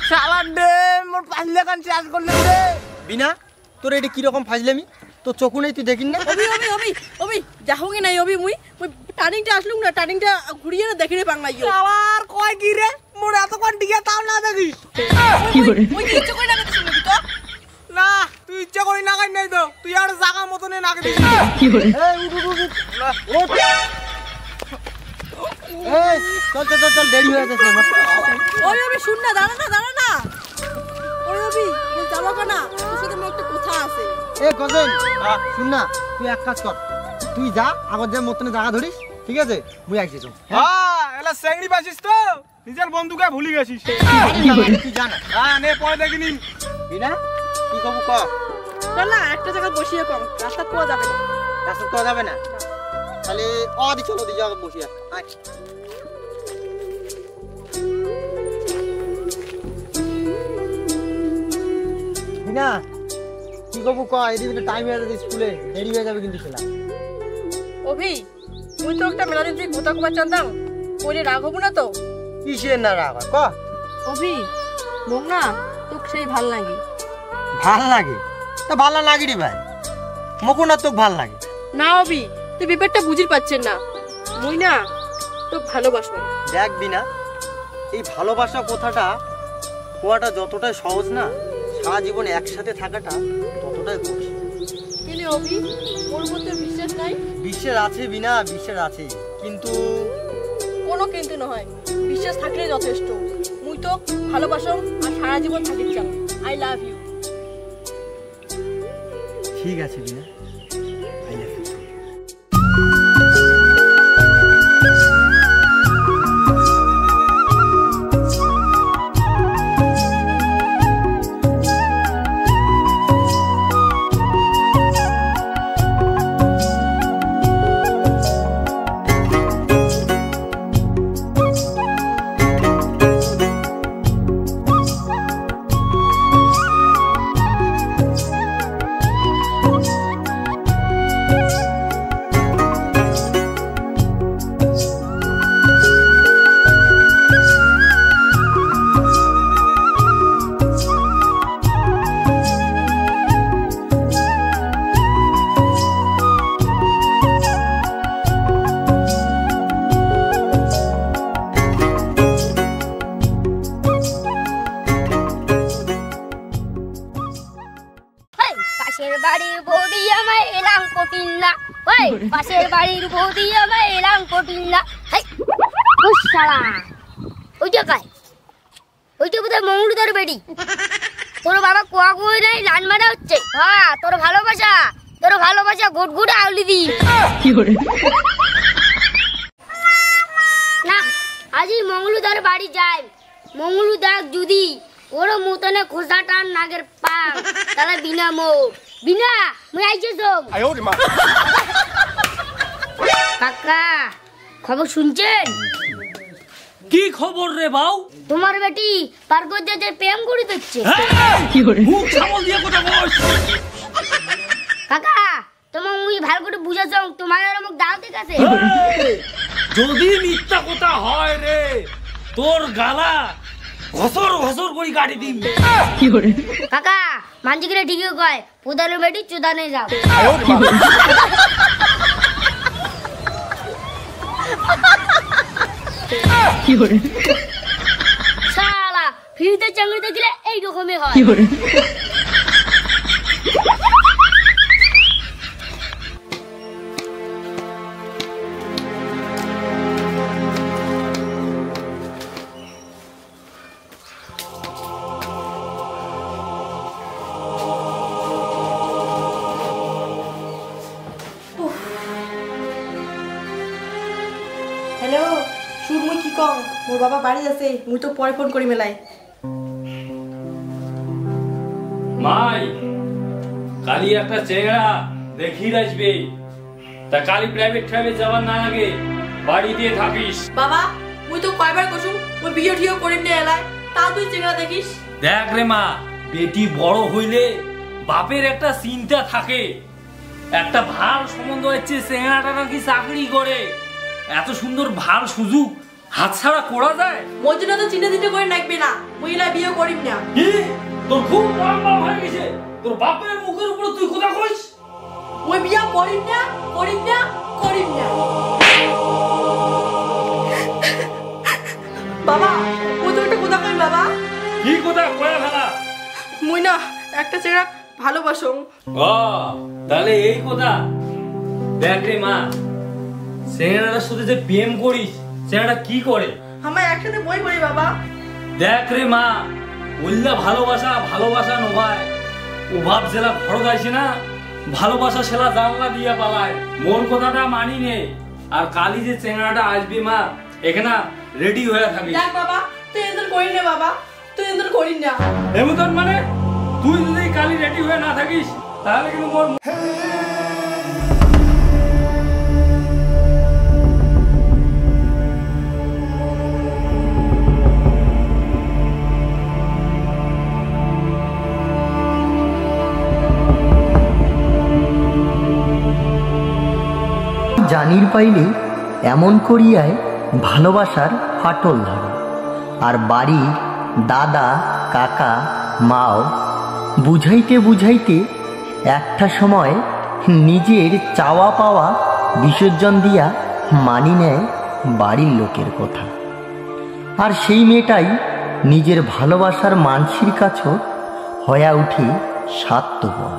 শালা দে মোর পাঁচলে কান চাষ করলে দে বিনা তোর এটা কি রকম ফাজলামি তো চকু নেই তুই দেখিন না অবি যাহোগে নাই অবি মুই টার্নিংটা আসলুম না টার্নিংটা ঘুরিয়ে না দেখি রে বাংলাইও আবার কয় কি রে মোর এত কোন টিকা তাও না দেখিস কি করে মুই ইচ্ছা কই না দেখছিস নাকি তো না তুই ইচ্ছা করি না কাই নাই তো তুই আর জায়গা মতনে না দিস কি করে এই উঠ এই চল দেরি হয়ে যাচ্ছে আমার ওই অবি শুন না দাঁড়া না ওই অবি মুই যাবো না তোর সাথে মোর একটা কথা আছে এ গজেন শুন না তুই এক কাজ কর তুই যা আগর যে মতনে জায়গা ধরিস ঠিক আছে মুই আইছি তো হ্যাঁ এলা স্যাংড়ি বাসিস তো নিজের বন্ধুকে ভুলি গেছিস তুই জানা হ্যাঁ নে পরে দেখি নিন বিনা কি কব ক চল না একটা জায়গা বসিয়ে কম রাস্তা কোয়া যাবে না রাস্তা তো যাবে না তাহলে দি চলো দি জায়গা বসিয়া আয় বিনা কি কব ক এদিকে টাইম হয়ে যাবে স্কুলে দেরি হয়ে যাবে কিন্তু খেলা অভি মুই তো একটা মেলা দিন কথা কবার চান্দাম ওরে রাগ হবো না তো কিসের না রাগ ক অভি মোক না তোকে সেই ভাল লাগে ভাল লাগে তা ভালো লাগে রে ভাই মকো না তোকে ভাল লাগে না অভি তুই ব্যাপারটা বুঝির পাচ্ছেন না মুই না তোকে ভালোবাসবো দেখ বিনা এই ভালোবাসা কথাটা হওয়াটা যতটাই সহজ না সারা জীবন একসাথে থাকাটা ততটাই কঠিন কেন অভি ওর মধ্যে বিশ্বাস নাই বিশ্বের আছে বিনা বিশ্বের আছে কিন্তু কোনো কিন্তু নয় বিশ্বাস থাকলে যথেষ্ট মুই তো ভালোবাসম আর সারা জীবন থাকির চাই আই লাভ ইউ ঠিক আছে বিনা আই লাভ ইউ পাশের বাড়ির বৌদি আমায় এলাম কঠিন না ওইটা কায় ওইটা বোধহয় মঙ্গলুদার বেড়ি তোর বাবা কোয়া কুয়ে নাই লান মারা হচ্ছে হ্যাঁ তোর ভালোবাসা গুট গুট আউলি দি না আজই মঙ্গলুদার বাড়ি যাই মঙ্গলুদার যদি ওর মতনে খোসা টান নাগের পাং তাহলে বিনা বিনা মুই আইছে সব কাকা খবর শুনছেন কি খবর রে বাউ তোমার বেটি পার্গজ্জাতে প্রেম করি দিচ্ছে কি করে মুখ সামল দিয়ে কথা বল কাকা তোমার মুই ভালো করে বুঝাছো তোমার আর মুখ দাও ঠিক আছে যদি মিথ্যা কথা হয় রে তোর গালা ঘসর করে গাড়ি দিম কি করে কাকা মানজি করে ঠিকই কয় পুদারের বেটি চুদানে যাও কি করে শালা ফিরতে চাঙ্গি দেখলে এই রকমই হয় কি করে হ্যালো শুন মুই কি কম মোর বাবা বাড়ি আছে মুই তো পরে ফোন করি মেলাই মাই কালি একটা চেহারা দেখি আসবে তা কালি প্রাইভেট যাওয়ার না আগে বাড়ি দিয়ে থাকিস বাবা মুই তো কয়বার কইছু মুই বিয়ে ঠিও করিম নে এলাই তা তুই চেহারা দেখিস দেখ রে মা বেটি বড় হইলে বাপের একটা চিন্তা থাকে একটা ভাল সম্বন্ধ হচ্ছে চেহারাটা নাকি চাকরি করে এত সুন্দর ভাল সুযোগ হাত ছাড়া করা যায়? মোর জন্য তো চিনে দিতে করে নাকবে না, মহিলা বিয়ে করিম না। কি তোর খুব নাম হয়ে গেছে? তোর বাপের মুখের উপর তুই কথা কইস? ওই বিয়ে করিম না, করিম না, করিম না। বাবা ও তো একটা কথা কই বাবা। কি কথা কয়া ফেলা? মুই না একটা ছেড়া ভালোবাসো। ও তাহলে এই কথা। দেখ রে মা, সেনাটার সাথে যে প্রেম করিস, সেনাটা কি করে? আমার একসাথে বই করি বাবা। দেখ রে মা, বললা ভালোবাসা ভালোবাসা নয়, ও ভাব জেলা ঘর যাইছে না, ভালোবাসা সেলা জানলা দিয়া পালায়। মোর কথাটা মানি নে। আর কালি যে চেঙ্গাটা আসবে মা, এখানে রেডি হয়ে থাকি। দেখ বাবা তুই এদের করি না বাবা, তুই এদের করি না। এমন মানে তুই যদি কালি রেডি হয়ে না থাকিস তাহলে কিন্তু মোর জানির পাইলে এমন করিয়ায় ভালোবাসার ফাটল ধরে। আর বাড়ির দাদা কাকা মাও বুঝাইতে বুঝাইতে একটা সময় নিজের চাওয়া পাওয়া বিসর্জন দিয়া মানি নেয় বাড়ির লোকের কথা। আর সেই মেয়েটাই নিজের ভালোবাসার মানসির কাছেও হয়ে উঠে স্বার্থপর।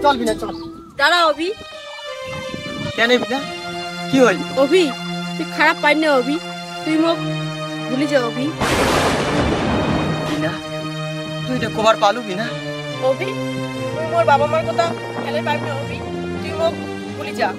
চল বিনা চল। দাঁড়া অভি। কেন বিনা, কি হল? অভি তুই খারাপ পাই না অভি, তুই মোক ভুলে যা অভি। বিনা তুই তো কবার পালু বিনা। অভি তুই মোর বাবা মার কথা খেলে পাই না অভি, তুই মোক ভুলে যা।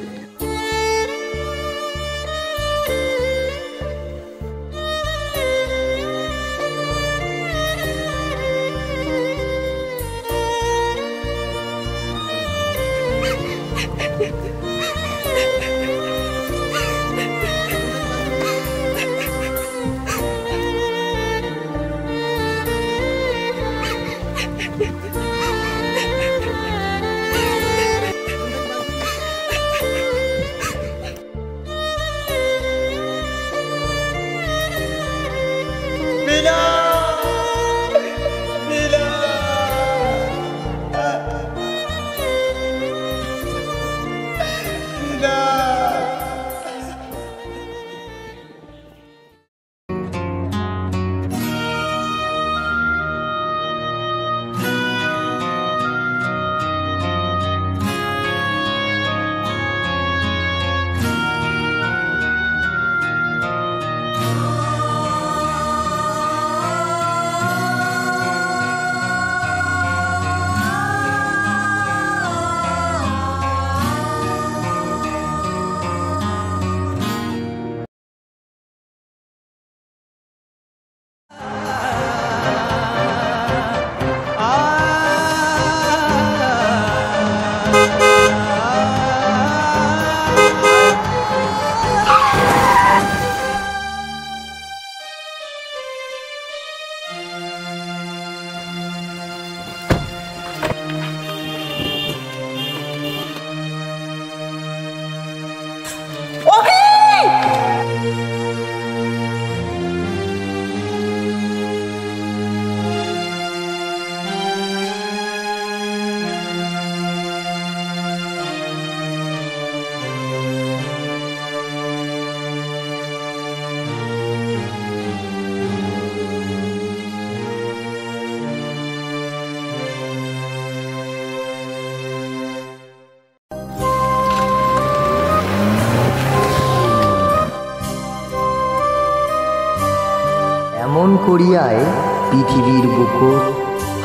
এমন করিয়ায় পৃথিবীর বুকুর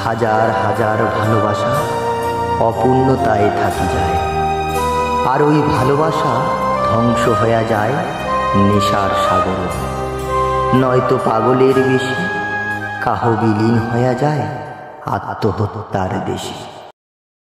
হাজার হাজার ভালোবাসা অপূর্ণতায় থাকি যায়। আর ওই ভালোবাসা ধ্বংস হয়ে যায় নেশার সাগর, নয়তো পাগলের বেশি কাহ বিলীন হয়ে যায় আত্মহত্যার দেশে।